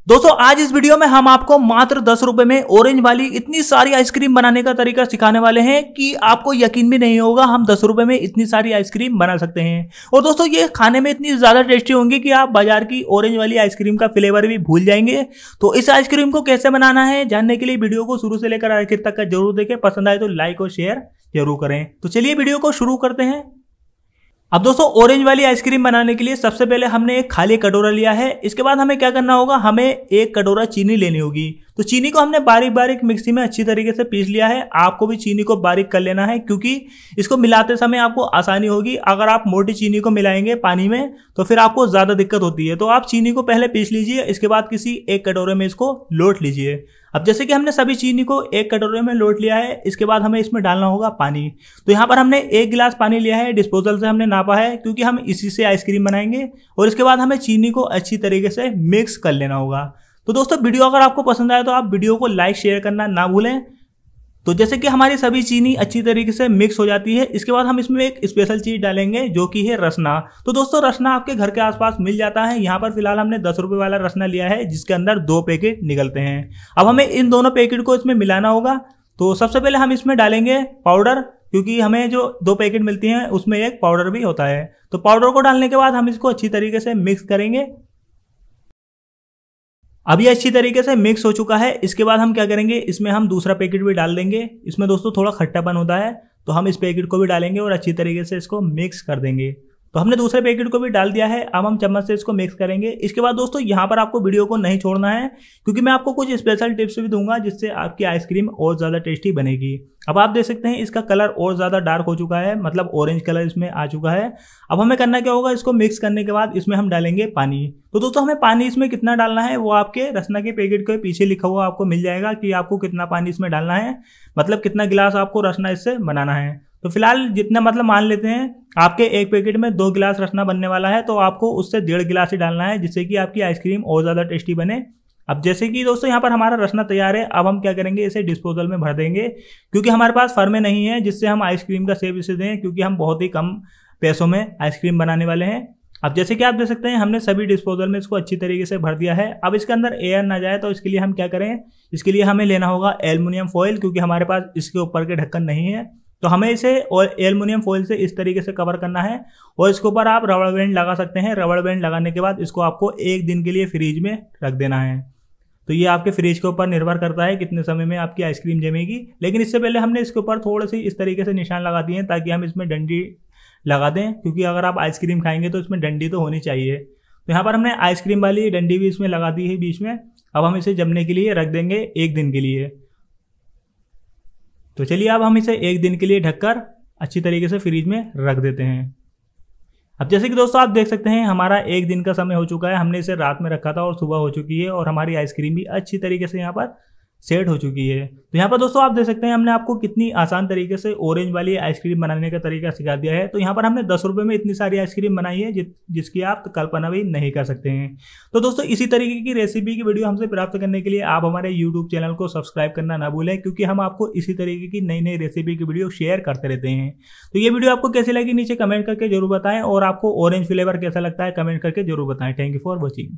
दोस्तों आज इस वीडियो में हम आपको मात्र 10 रुपए में ऑरेंज वाली इतनी सारी आइसक्रीम बनाने का तरीका सिखाने वाले हैं कि आपको यकीन भी नहीं होगा हम 10 रुपए में इतनी सारी आइसक्रीम बना सकते हैं। और दोस्तों ये खाने में इतनी ज्यादा टेस्टी होंगी कि आप बाजार की ऑरेंज वाली आइसक्रीम का फ्लेवर भी भूल जाएंगे। तो इस आइसक्रीम को कैसे बनाना है जानने के लिए वीडियो को शुरू से लेकर आखिर तक का जरूर देखें। पसंद आए तो लाइक और शेयर जरूर करें। तो चलिए वीडियो को शुरू करते हैं। अब दोस्तों ऑरेंज वाली आइसक्रीम बनाने के लिए सबसे पहले हमने एक खाली कटोरा लिया है। इसके बाद हमें क्या करना होगा, हमें एक कटोरा चीनी लेनी होगी। तो चीनी को हमने बारीक बारीक मिक्सी में अच्छी तरीके से पीस लिया है। आपको भी चीनी को बारीक कर लेना है क्योंकि इसको मिलाते समय आपको आसानी होगी। अगर आप मोटी चीनी को मिलाएंगे पानी में तो फिर आपको ज्यादा दिक्कत होती है। तो आप चीनी को पहले पीस लीजिए, इसके बाद किसी एक कटोरे में इसको लोट लीजिए। अब जैसे कि हमने सभी चीनी को एक कटोरे में लोट लिया है, इसके बाद हमें इसमें डालना होगा पानी। तो यहाँ पर हमने 1 गिलास पानी लिया है, डिस्पोजल से हमने नापा है क्योंकि हम इसी से आइसक्रीम बनाएंगे। और इसके बाद हमें चीनी को अच्छी तरीके से मिक्स कर लेना होगा। तो दोस्तों वीडियो अगर आपको पसंद आए तो आप वीडियो को लाइक शेयर करना ना भूलें। तो जैसे कि हमारी सभी चीनी अच्छी तरीके से मिक्स हो जाती है, इसके बाद हम इसमें एक स्पेशल चीज डालेंगे जो कि है रसना। तो दोस्तों रसना आपके घर के आसपास मिल जाता है। यहाँ पर फिलहाल हमने 10 रुपए वाला रसना लिया है जिसके अंदर 2 पैकेट निकलते हैं। अब हमें इन दोनों पैकेट को इसमें मिलाना होगा। तो सबसे पहले हम इसमें डालेंगे पाउडर, क्योंकि हमें जो 2 पैकेट मिलती हैं उसमें एक पाउडर भी होता है। तो पाउडर को डालने के बाद हम इसको अच्छी तरीके से मिक्स करेंगे। अब ये अच्छी तरीके से मिक्स हो चुका है। इसके बाद हम क्या करेंगे, इसमें हम दूसरा पैकेट भी डाल देंगे। इसमें दोस्तों थोड़ा खट्टापन होता है तो हम इस पैकेट को भी डालेंगे और अच्छी तरीके से इसको मिक्स कर देंगे। तो हमने दूसरे पैकेट को भी डाल दिया है। अब हम चम्मच से इसको मिक्स करेंगे। इसके बाद दोस्तों यहाँ पर आपको वीडियो को नहीं छोड़ना है क्योंकि मैं आपको कुछ स्पेशल टिप्स भी दूंगा जिससे आपकी आइसक्रीम और ज़्यादा टेस्टी बनेगी। अब आप देख सकते हैं इसका कलर और ज़्यादा डार्क हो चुका है, मतलब ऑरेंज कलर इसमें आ चुका है। अब हमें करना क्या होगा, इसको मिक्स करने के बाद इसमें हम डालेंगे पानी। तो दोस्तों हमें पानी इसमें कितना डालना है वो आपके रसना के पैकेट के पीछे लिखा हुआ आपको मिल जाएगा कि आपको कितना पानी इसमें डालना है, मतलब कितना गिलास आपको रसना इससे बनाना है। तो फिलहाल जितना मतलब मान लेते हैं आपके एक पैकेट में 2 गिलास रसना बनने वाला है, तो आपको उससे 1.5 गिलास ही डालना है जिससे कि आपकी आइसक्रीम और ज़्यादा टेस्टी बने। अब जैसे कि दोस्तों यहाँ पर हमारा रसना तैयार है। अब हम क्या करेंगे, इसे डिस्पोजल में भर देंगे क्योंकि हमारे पास फर्मे नहीं है जिससे हम आइसक्रीम का शेप इसे दें, क्योंकि हम बहुत ही कम पैसों में आइसक्रीम बनाने वाले हैं। अब जैसे कि आप देख सकते हैं हमने सभी डिस्पोजल में इसको अच्छी तरीके से भर दिया है। अब इसके अंदर एयर ना जाए तो इसके लिए हम क्या करें, इसके लिए हमें लेना होगा एल्युमिनियम फॉइल, क्योंकि हमारे पास इसके ऊपर के ढक्कन नहीं है। तो हमें इसे एल्युमिनियम फॉइल से इस तरीके से कवर करना है और इसके ऊपर आप रबड़ बैंड लगा सकते हैं। रबड़ बैंड लगाने के बाद इसको आपको 1 दिन के लिए फ्रीज में रख देना है। तो ये आपके फ्रिज के ऊपर निर्भर करता है कितने समय में आपकी आइसक्रीम जमेगी। लेकिन इससे पहले हमने इसके ऊपर थोड़े से इस तरीके से निशान लगा दिए हैं ताकि हम इसमें डंडी लगा दें, क्योंकि अगर आप आइसक्रीम खाएंगे तो इसमें डंडी तो होनी चाहिए। तो यहाँ पर हमने आइसक्रीम वाली डंडी भी इसमें लगा दी है बीच में। अब हम इसे जमने के लिए रख देंगे 1 दिन के लिए। तो चलिए अब हम इसे 1 दिन के लिए ढककर अच्छी तरीके से फ्रिज में रख देते हैं। अब जैसे कि दोस्तों आप देख सकते हैं हमारा 1 दिन का समय हो चुका है। हमने इसे रात में रखा था और सुबह हो चुकी है और हमारी आइसक्रीम भी अच्छी तरीके से यहाँ पर सेट हो चुकी है। तो यहाँ पर दोस्तों आप देख सकते हैं हमने आपको कितनी आसान तरीके से ऑरेंज वाली आइसक्रीम बनाने का तरीका सिखा दिया है। तो यहाँ पर हमने 10 रुपये में इतनी सारी आइसक्रीम बनाई है जिसकी आप कल्पना भी नहीं कर सकते हैं। तो दोस्तों इसी तरीके की रेसिपी की वीडियो हमसे प्राप्त करने के लिए आप हमारे यूट्यूब चैनल को सब्सक्राइब करना ना भूलें, क्योंकि हम आपको इसी तरीके की नई नई रेसिपी की वीडियो शेयर करते रहते हैं। तो ये वीडियो आपको कैसी लगी नीचे कमेंट करके जरूर बताएं और आपको ऑरेंज फ्लेवर कैसा लगता है कमेंट करके जरूर बताएं। Thank you for watching.